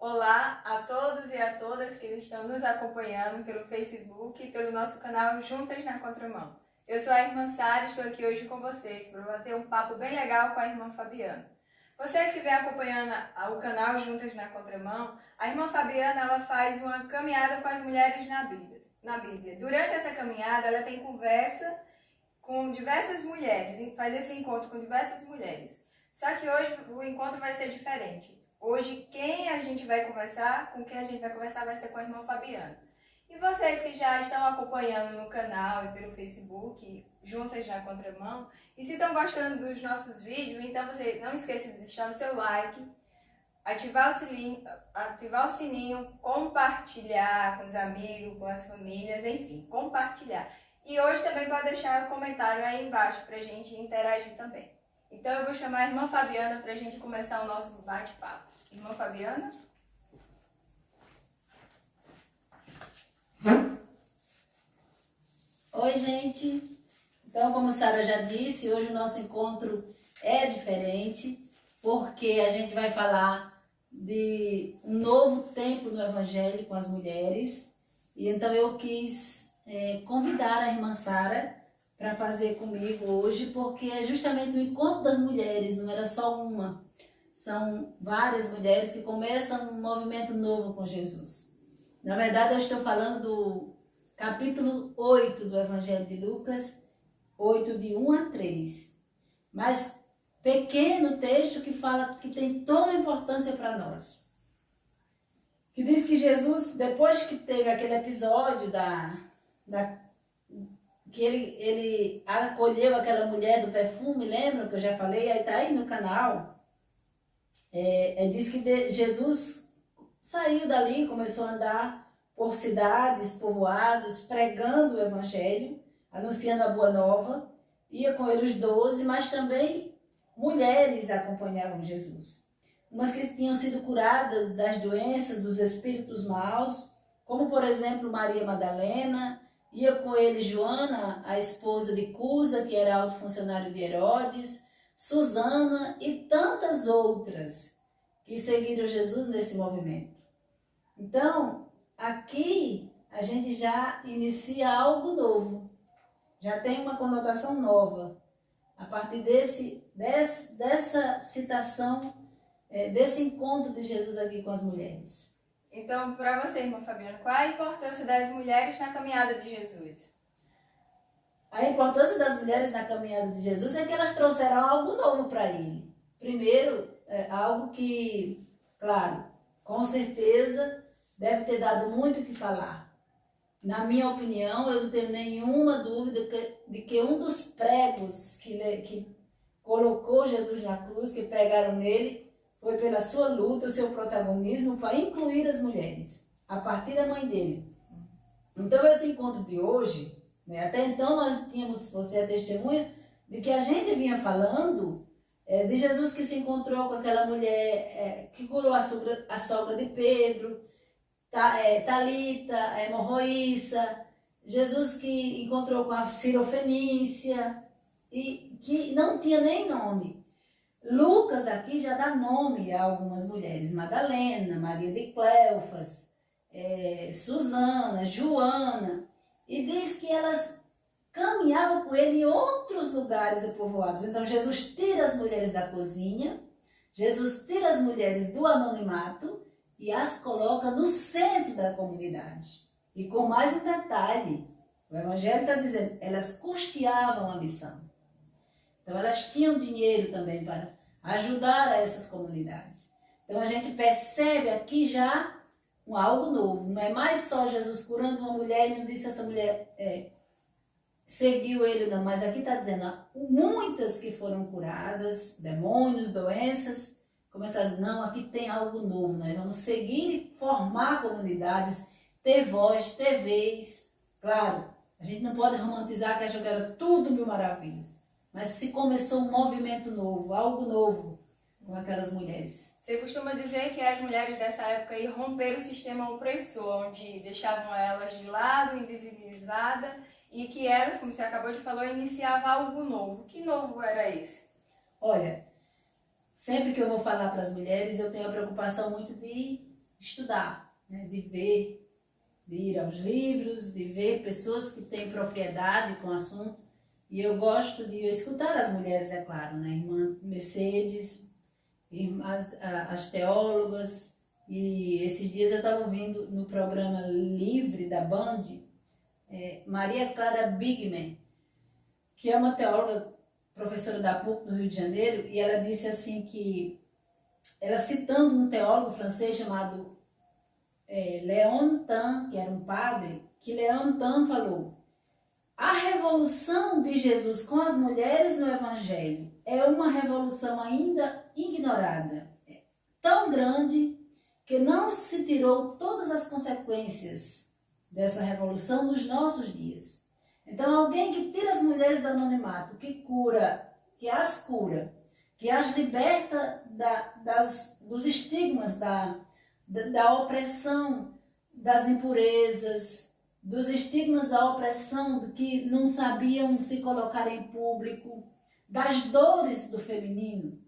Olá a todos e a todas que estão nos acompanhando pelo Facebook e pelo nosso canal Juntas na Contramão. Eu sou a irmã Sara e estou aqui hoje com vocês para bater um papo bem legal com a irmã Fabiana. Vocês que vêm acompanhando o canal Juntas na Contramão, a irmã Fabiana ela faz uma caminhada com as mulheres na Bíblia. Durante essa caminhada ela tem conversa com diversas mulheres, faz esse encontro com diversas mulheres. Só que hoje o encontro vai ser diferente. Hoje com quem a gente vai conversar vai ser com a irmã Fabiana. E vocês que já estão acompanhando no canal e pelo Facebook, Juntas na Contramão, e se estão gostando dos nossos vídeos, então você não esqueça de deixar o seu like, ativar o sininho, compartilhar com os amigos, com as famílias, enfim, compartilhar. E hoje também pode deixar um comentário aí embaixo para a gente interagir também. Então eu vou chamar a irmã Fabiana para a gente começar o nosso bate-papo. Irmã Fabiana? Oi, gente. Então, como a Sara já disse, hoje o nosso encontro é diferente, porque a gente vai falar de um novo tempo no Evangelho com as mulheres. E então eu quis convidar a irmã Sara para fazer comigo hoje, porque é justamente o encontro das mulheres, não era só uma. São várias mulheres que começam um movimento novo com Jesus. Na verdade, eu estou falando do capítulo 8 do Evangelho de Lucas, 8 de 1 a 3. Mas pequeno texto que fala que tem toda a importância para nós. Que diz que Jesus, depois que teve aquele episódio que ele acolheu aquela mulher do perfume, lembra que eu já falei? Aí está aí no canal. Diz que Jesus saiu dali, começou a andar por cidades, povoados, pregando o Evangelho, anunciando a Boa Nova. Ia com ele os 12, mas também mulheres acompanhavam Jesus. Umas que tinham sido curadas das doenças, dos espíritos maus, como por exemplo Maria Madalena. Ia com ele Joana, a esposa de Cusa, que era alto funcionário de Herodes, Susana e tantas outras que seguiram Jesus nesse movimento. Então, aqui a gente já inicia algo novo, já tem uma conotação nova, a partir dessa citação, desse encontro de Jesus aqui com as mulheres. Então, para você, irmã Fabiana, qual a importância das mulheres na caminhada de Jesus? A importância das mulheres na caminhada de Jesus é que elas trouxeram algo novo para ele. Primeiro, algo que, claro, com certeza deve ter dado muito o que falar. Na minha opinião, eu não tenho nenhuma dúvida de que um dos pregos que colocou Jesus na cruz, que pregaram nele, foi pela sua luta, o seu protagonismo para incluir as mulheres, a partir da mãe dele. Então, esse encontro de hoje, até então nós tínhamos, você é testemunha, de que a gente vinha falando de Jesus que se encontrou com aquela mulher que curou a sogra de Pedro, Talita, hemorroíça, Jesus que encontrou com a Cirofenícia, e que não tinha nem nome. Lucas aqui já dá nome a algumas mulheres, Madalena, Maria de Cleofas, Susana, Joana, e diz que elas caminhavam com ele em outros lugares e povoados. Então Jesus tira as mulheres da cozinha, Jesus tira as mulheres do anonimato e as coloca no centro da comunidade. E com mais um detalhe, o Evangelho está dizendo, elas custeavam a missão. Então elas tinham dinheiro também para ajudar a essas comunidades. Então a gente percebe aqui já algo novo. Não é mais só Jesus curando uma mulher e não disse essa mulher seguiu ele, não. Mas aqui está dizendo, muitas que foram curadas, demônios, doenças, começaram a dizer, não, aqui tem algo novo, nós vamos seguir e formar comunidades, ter voz, ter vez. Claro, a gente não pode romantizar que achou que era tudo mil maravilhas, mas se começou um movimento novo, algo novo com aquelas mulheres. Você costuma dizer que as mulheres dessa época aí romperam o sistema opressor, onde deixavam elas de lado, invisibilizadas, e que elas, como você acabou de falar, iniciavam algo novo. Que novo era esse? Olha, sempre que eu vou falar para as mulheres, eu tenho a preocupação muito de estudar, né? De ver, de ir aos livros, de ver pessoas que têm propriedade com o assunto. E eu gosto de escutar as mulheres, é claro, né? Irmã Mercedes, irmãs, as teólogas. E esses dias eu estava ouvindo no programa Livre da Band, Maria Clara Bigman, que é uma teóloga, professora da PUC do Rio de Janeiro, e ela disse assim que, ela citando um teólogo francês chamado Leontin, que era um padre, que Leontin falou: a revolução de Jesus com as mulheres no Evangelho é uma revolução ainda ignorada, tão grande que não se tirou todas as consequências dessa revolução nos nossos dias. Então, alguém que tira as mulheres do anonimato, que as cura, que as liberta dos estigmas, da opressão, das impurezas, dos estigmas da opressão, do que não sabiam se colocar em público, das dores do feminino,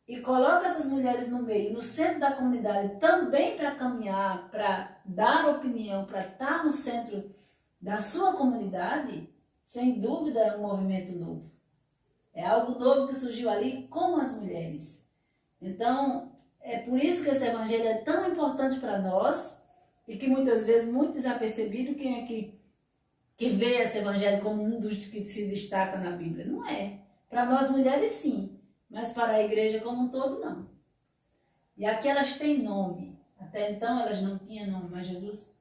e coloca essas mulheres no meio, no centro da comunidade, também para caminhar, para dar opinião, para estar no centro da sua comunidade, sem dúvida é um movimento novo. É algo novo que surgiu ali com as mulheres. Então, é por isso que esse evangelho é tão importante para nós e que muitas vezes, muito desapercebido, quem é que vê esse evangelho como um dos que se destaca na Bíblia? Não é. Para nós mulheres, sim, mas para a igreja como um todo, não. E aqui elas têm nome. Até então elas não tinham nome, mas Jesus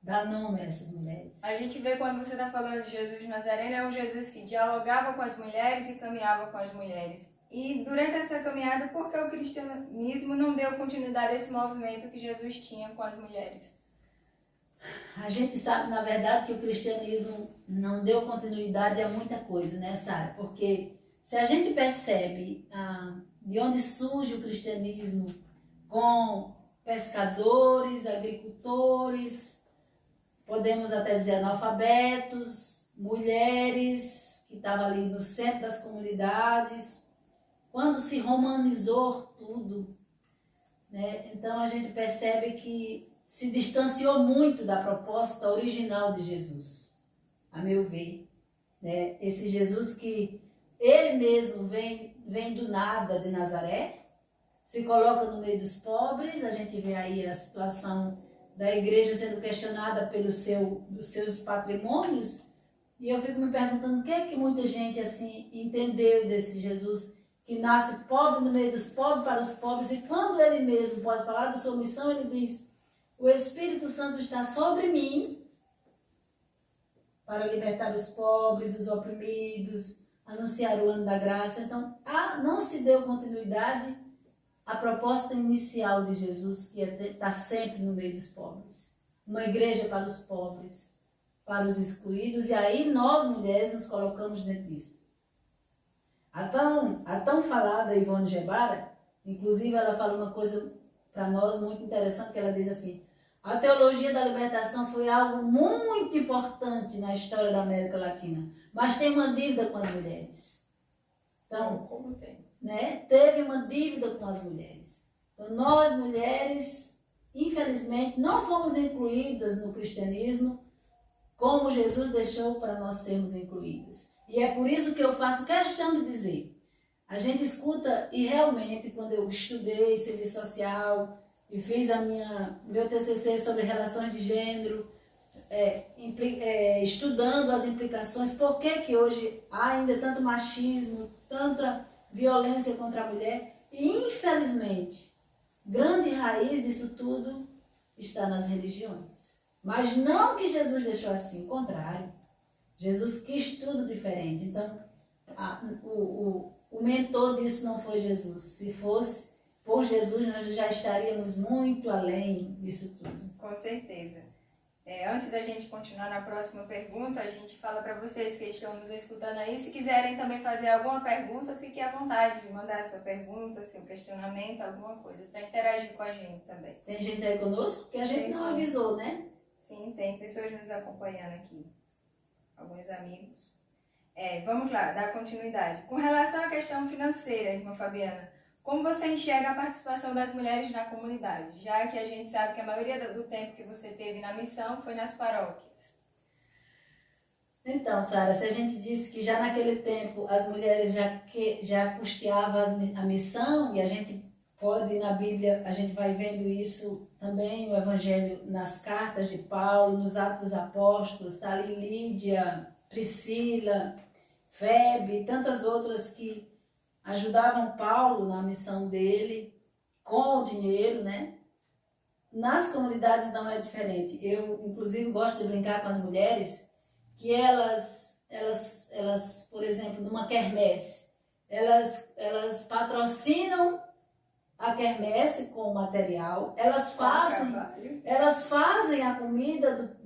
dá nome a essas mulheres. A gente vê quando você está falando de Jesus Nazareno, é um Jesus que dialogava com as mulheres e caminhava com as mulheres. E durante essa caminhada, por que o cristianismo não deu continuidade a esse movimento que Jesus tinha com as mulheres? A gente sabe, na verdade, que o cristianismo não deu continuidade a muita coisa, né, Sara? Porque se a gente percebe de onde surge o cristianismo com pescadores, agricultores, podemos até dizer analfabetos, mulheres que estavam ali no centro das comunidades, quando se romanizou tudo, né? Então a gente percebe que se distanciou muito da proposta original de Jesus, a meu ver, né? Esse Jesus que ele mesmo vem do nada de Nazaré, se coloca no meio dos pobres. A gente vê aí a situação da igreja sendo questionada dos seus patrimônios, e eu fico me perguntando o que é que muita gente assim entendeu desse Jesus que nasce pobre no meio dos pobres, para os pobres, e quando ele mesmo pode falar da sua missão, ele diz: o Espírito Santo está sobre mim para libertar os pobres, os oprimidos, anunciar o ano da graça. Então, não se deu continuidade à proposta inicial de Jesus, que é estar sempre no meio dos pobres. Uma igreja para os pobres, para os excluídos, e aí nós, mulheres, nos colocamos dentro disso. A tão falada Ivone Gebara, inclusive, ela fala uma coisa para nós muito interessante, que ela diz assim: a teologia da libertação foi algo muito importante na história da América Latina, mas tem uma dívida com as mulheres. Então, como tem? Né? Teve uma dívida com as mulheres. Então, nós, mulheres, infelizmente, não fomos incluídas no cristianismo como Jesus deixou para nós sermos incluídas. E é por isso que eu faço questão de dizer: a gente escuta, e realmente, quando eu estudei serviço social e fiz meu TCC sobre relações de gênero, estudando as implicações, por que hoje há ainda tanto machismo, tanta violência contra a mulher, e infelizmente, grande raiz disso tudo está nas religiões. Mas não que Jesus deixou assim, o contrário. Jesus quis tudo diferente. Então, o mentor disso não foi Jesus. Se fosse por Jesus, nós já estaríamos muito além disso tudo. Com certeza. Antes da gente continuar na próxima pergunta, a gente fala para vocês que estão nos escutando aí, se quiserem também fazer alguma pergunta, fiquem à vontade de mandar a sua pergunta, seu questionamento, alguma coisa, para interagir com a gente também. Tem gente aí conosco que a gente não avisou, né? Sim, tem pessoas nos acompanhando aqui, alguns amigos. Vamos lá, dar continuidade. Com relação à questão financeira, irmã Fabiana, Como você enxerga a participação das mulheres na comunidade, já que a gente sabe que a maioria do tempo que você teve na missão foi nas paróquias? Então, Sara, se a gente disse que já naquele tempo as mulheres já custeavam a missão, e a gente pode, na Bíblia, a gente vai vendo isso também no Evangelho, nas cartas de Paulo, nos Atos dos Apóstolos, está ali Lídia, Priscila, Febe e tantas outras que ajudavam Paulo na missão dele com o dinheiro, né? Nas comunidades não é diferente. Eu, inclusive, gosto de brincar com as mulheres que elas, por exemplo, numa quermesse, elas patrocinam a quermesse com o material, elas fazem a comida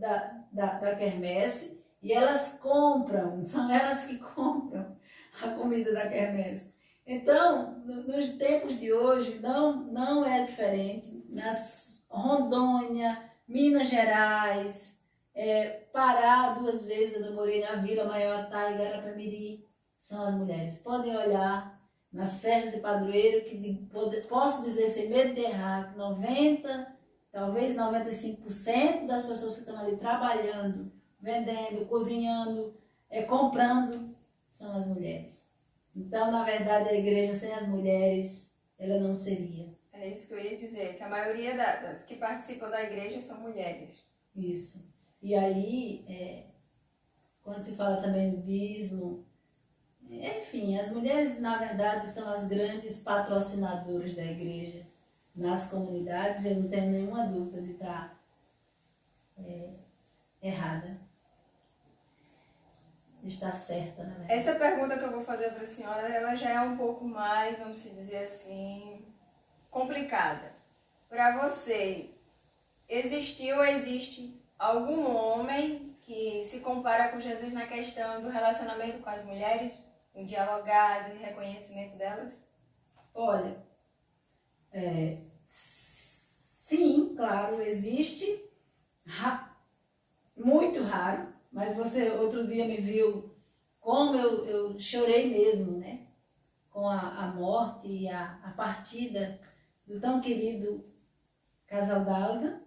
da quermesse e elas compram, são elas que compram a comida da quermesse. Então, nos tempos de hoje, não é diferente. Nas Rondônia, Minas Gerais, Pará, 2 vezes eu morei na Vila Maior-Atá e Garapé-Miri, são as mulheres. Podem olhar nas festas de padroeiro, que posso dizer sem medo de errar, que 90%, talvez 95% das pessoas que estão ali trabalhando, vendendo, cozinhando, comprando, são as mulheres. Então, na verdade, a igreja sem as mulheres, ela não seria. É isso que eu ia dizer, que a maioria das que participam da igreja são mulheres. Isso. E aí, quando se fala também do dízimo, enfim, as mulheres, na verdade, são as grandes patrocinadoras da igreja nas comunidades. Eu não tenho nenhuma dúvida de estar errada. De estar certa, na verdade. Essa pergunta que eu vou fazer para a senhora, ela já é um pouco mais, vamos dizer assim, complicada. Para você, existiu ou existe algum homem que se compara com Jesus na questão do relacionamento com as mulheres, no dialogado e reconhecimento delas? Olha, sim, claro, existe, muito raro, mas você outro dia me viu como eu chorei mesmo, né? Com a morte e a partida do tão querido Casal Gálgara.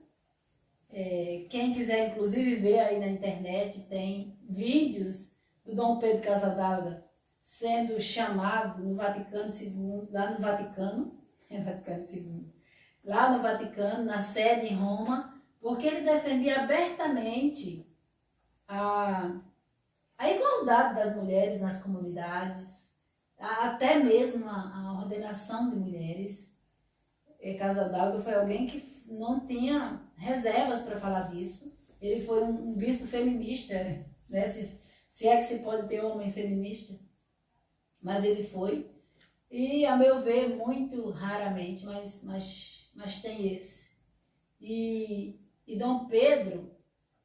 Quem quiser, inclusive, ver aí na internet, tem vídeos do Dom Pedro Casadalga sendo chamado no Vaticano II, lá no Vaticano, Vaticano II, lá no Vaticano, na sede em Roma, porque ele defendia abertamente a igualdade das mulheres nas comunidades, até mesmo a ordenação de mulheres. Casadalga foi alguém que não tinha reservas para falar disso. Ele foi um bispo feminista, né? Se é que se pode ter homem feminista, mas ele foi. E, a meu ver, muito raramente, mas tem esse. E Dom Pedro,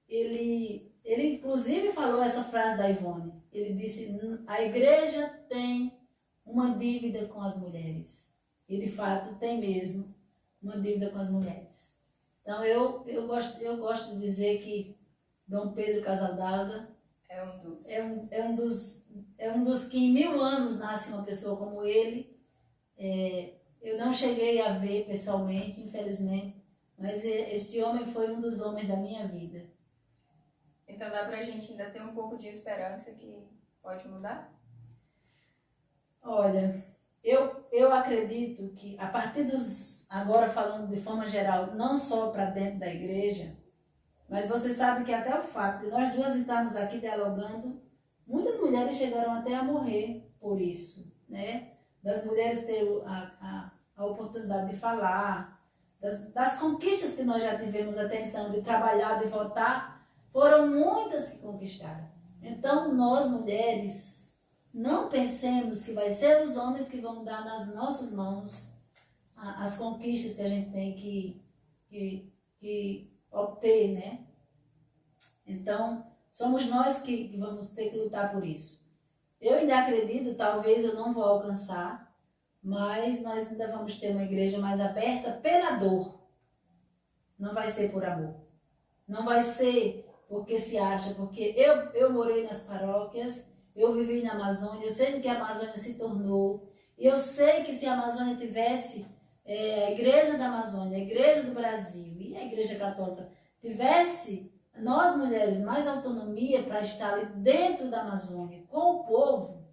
ele inclusive falou essa frase da Ivone. Ele disse: a igreja tem uma dívida com as mulheres. E, de fato, tem mesmo uma dívida com as mulheres. Então, eu gosto de dizer que Dom Pedro Casadalga é um dos que em 1000 anos nasce uma pessoa como ele. Eu não cheguei a ver pessoalmente, infelizmente, mas este homem foi um dos homens da minha vida. Então dá pra gente ainda ter um pouco de esperança que pode mudar? Olha, eu acredito que a partir agora falando de forma geral, não só para dentro da igreja, mas você sabe que até o fato de nós duas estarmos aqui dialogando, muitas mulheres chegaram até a morrer por isso, né? Das mulheres terem a oportunidade de falar, das conquistas que nós já tivemos atenção de trabalhar, de votar, foram muitas que conquistaram. Então, nós mulheres, não pensemos que vai ser os homens que vão dar nas nossas mãos as conquistas que a gente tem que obter, né? Então, somos nós que vamos ter que lutar por isso. Eu ainda acredito, talvez eu não vou alcançar, mas nós ainda vamos ter uma igreja mais aberta pela dor. Não vai ser por amor. Não vai ser porque se acha, porque eu morei nas paróquias, eu vivi na Amazônia, eu sei o que a Amazônia se tornou, E eu sei que se a Amazônia tivesse a Igreja da Amazônia, a Igreja do Brasil e a Igreja Católica tivesse, nós mulheres, mais autonomia para estar ali dentro da Amazônia com o povo,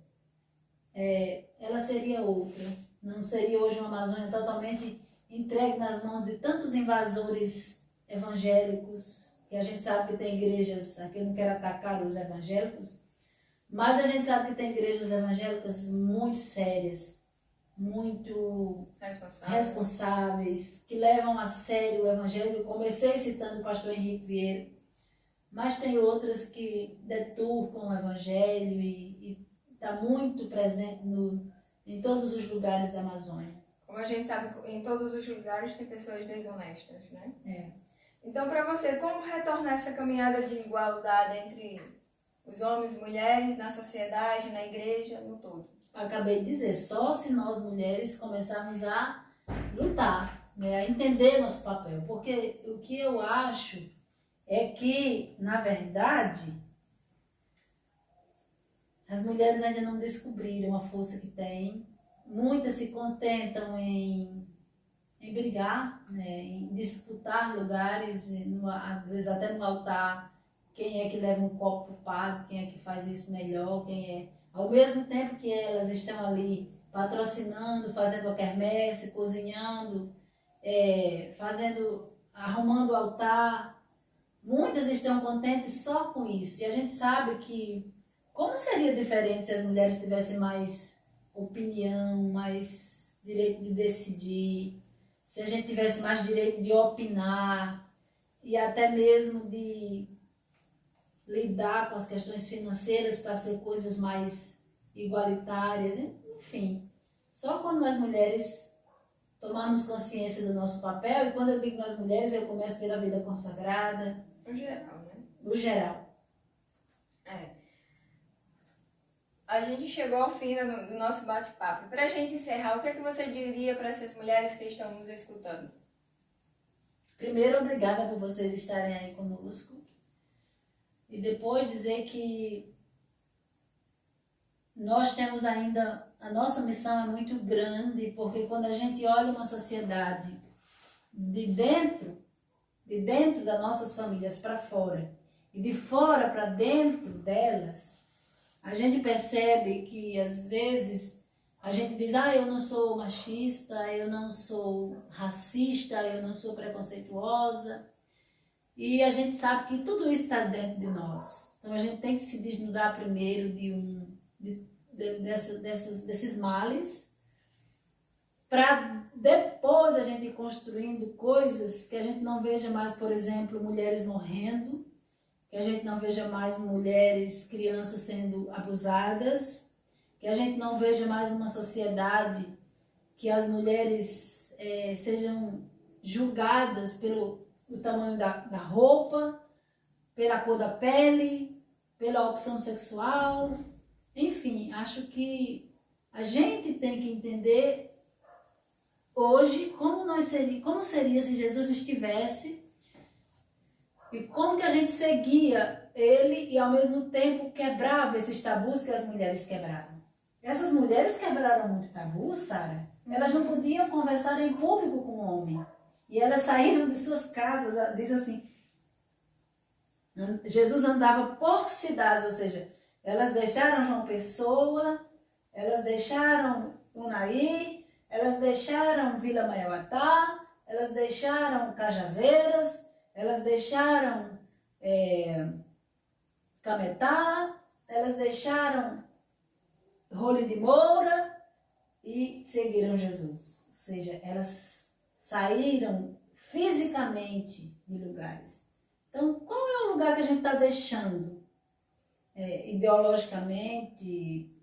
ela seria outra. Não seria hoje uma Amazônia totalmente entregue nas mãos de tantos invasores evangélicos, que a gente sabe que tem igrejas, aqui eu não quero atacar os evangélicos, mas a gente sabe que tem igrejas evangélicas muito sérias, muito responsáveis, que levam a sério o evangelho. Eu comecei citando o pastor Henrique Vieira, mas tem outras que deturpam o evangelho e está muito presente em todos os lugares da Amazônia. Como a gente sabe, em todos os lugares tem pessoas desonestas, né? É. Então, para você, como retornar essa caminhada de igualdade entre os homens e mulheres na sociedade, na igreja, no todo? Acabei de dizer, só se nós mulheres começarmos a lutar, né, a entender nosso papel. Porque o que eu acho é que, na verdade, as mulheres ainda não descobriram a força que têm. Muitas se contentam em brigar, né, em disputar lugares, às vezes até no altar, quem é que leva um copo para o padre, quem é que faz isso melhor, quem é. Ao mesmo tempo que elas estão ali patrocinando, fazendo a quermesse, cozinhando, arrumando o altar, muitas estão contentes só com isso. E a gente sabe que como seria diferente se as mulheres tivessem mais opinião, mais direito de decidir, se a gente tivesse mais direito de opinar e até mesmo de lidar com as questões financeiras para ser coisas mais igualitárias, enfim. Só quando nós mulheres tomarmos consciência do nosso papel, e quando eu digo nós mulheres, eu começo pela vida consagrada. No geral, né? No geral. A gente chegou ao fim do nosso bate-papo. Para a gente encerrar, o que é que você diria para essas mulheres que estão nos escutando? Primeiro, obrigada por vocês estarem aí conosco. E depois dizer que nós temos ainda, a nossa missão é muito grande, porque quando a gente olha uma sociedade de dentro das nossas famílias para fora, e de fora para dentro delas, a gente percebe que às vezes a gente diz, eu não sou machista, eu não sou racista, eu não sou preconceituosa. E a gente sabe que tudo isso está dentro de nós. Então a gente tem que se desnudar primeiro desses males, para depois a gente ir construindo coisas que a gente não veja mais, por exemplo, mulheres morrendo, que a gente não veja mais mulheres, crianças sendo abusadas, que a gente não veja mais uma sociedade que as mulheres sejam julgadas pelo tamanho da roupa, pela cor da pele, pela opção sexual. Enfim, acho que a gente tem que entender hoje como seria se Jesus estivesse e como que a gente seguia ele e ao mesmo tempo quebrava esses tabus que as mulheres quebraram. Essas mulheres quebraram muito tabu, Sara. Elas não podiam conversar em público com o homem. E elas saíram de suas casas, diz assim, Jesus andava por cidades, ou seja, elas deixaram João Pessoa, elas deixaram Unai, elas deixaram Vila Maiauatá, elas deixaram Cajazeiras, elas deixaram Cametá, elas deixaram Rolim de Moura e seguiram Jesus. Ou seja, elas saíram fisicamente de lugares. Então, qual é o lugar que a gente está deixando ideologicamente,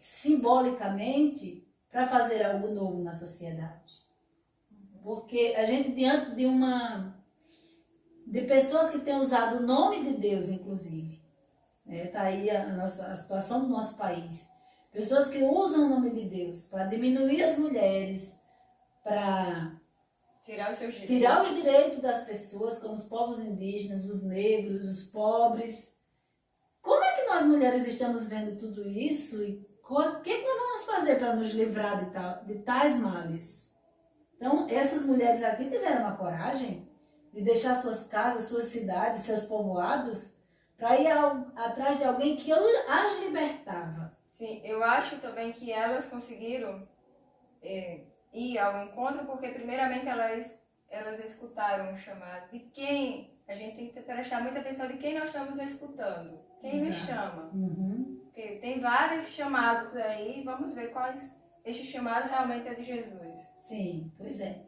simbolicamente, para fazer algo novo na sociedade? Porque a gente, diante de pessoas que têm usado o nome de Deus, inclusive, está aí a situação do nosso país, pessoas que usam o nome de Deus para diminuir as mulheres, para tirar os direitos das pessoas, como os povos indígenas, os negros, os pobres. Como é que nós mulheres estamos vendo tudo isso e o que nós vamos vamos fazer para nos livrar de tais males? Então, essas mulheres aqui tiveram uma coragem de deixar suas casas, suas cidades, seus povoados, para ir atrás de alguém que as libertava. Sim, eu acho também que elas conseguiram ir ao encontro porque, primeiramente, elas escutaram o chamado. De quem? A gente tem que prestar muita atenção de quem nós estamos escutando. Quem nos chama. Porque tem vários chamados aí, vamos ver quais este chamado realmente é de Jesus. Sim, pois é.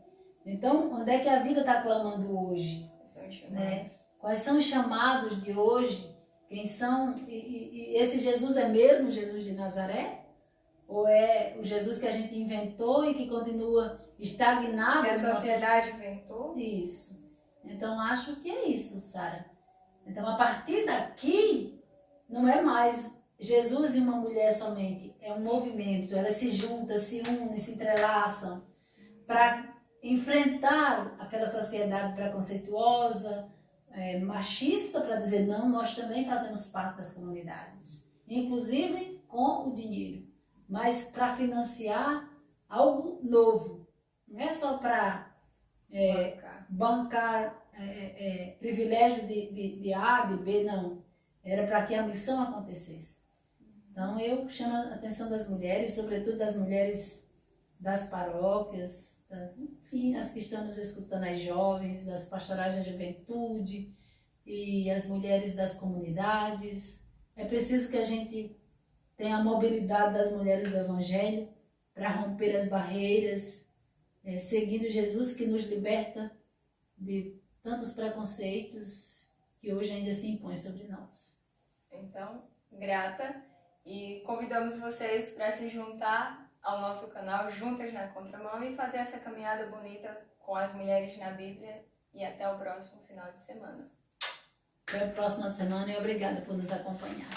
Então, onde é que a vida está clamando hoje? São os chamados. Né? Quais são os chamados de hoje? Quem são? E esse Jesus é mesmo Jesus de Nazaré? Ou é o Jesus que a gente inventou e que continua estagnado? Que a sociedade inventou? Isso. Então, acho que é isso, Sara. Então, a partir daqui, não é mais Jesus e uma mulher somente. É um movimento. Elas se juntam, se unem, se entrelaçam para enfrentar aquela sociedade preconceituosa, machista, para dizer não, nós também fazemos parte das comunidades. Inclusive com o dinheiro. Mas para financiar algo novo. Não é só para bancar privilégio de A, de B, não. Era para que a missão acontecesse. Então eu chamo a atenção das mulheres, sobretudo das mulheres das paróquias, enfim, as que estão nos escutando, as jovens, das pastorais da juventude e as mulheres das comunidades. É preciso que a gente tenha a mobilidade das mulheres do Evangelho para romper as barreiras, seguindo Jesus que nos liberta de tantos preconceitos que hoje ainda se impõem sobre nós. Então, grata, e convidamos vocês para se juntar ao nosso canal Juntas na Contramão e fazer essa caminhada bonita com as mulheres na Bíblia, e até o próximo final de semana. Até a próxima semana e obrigada por nos acompanhar.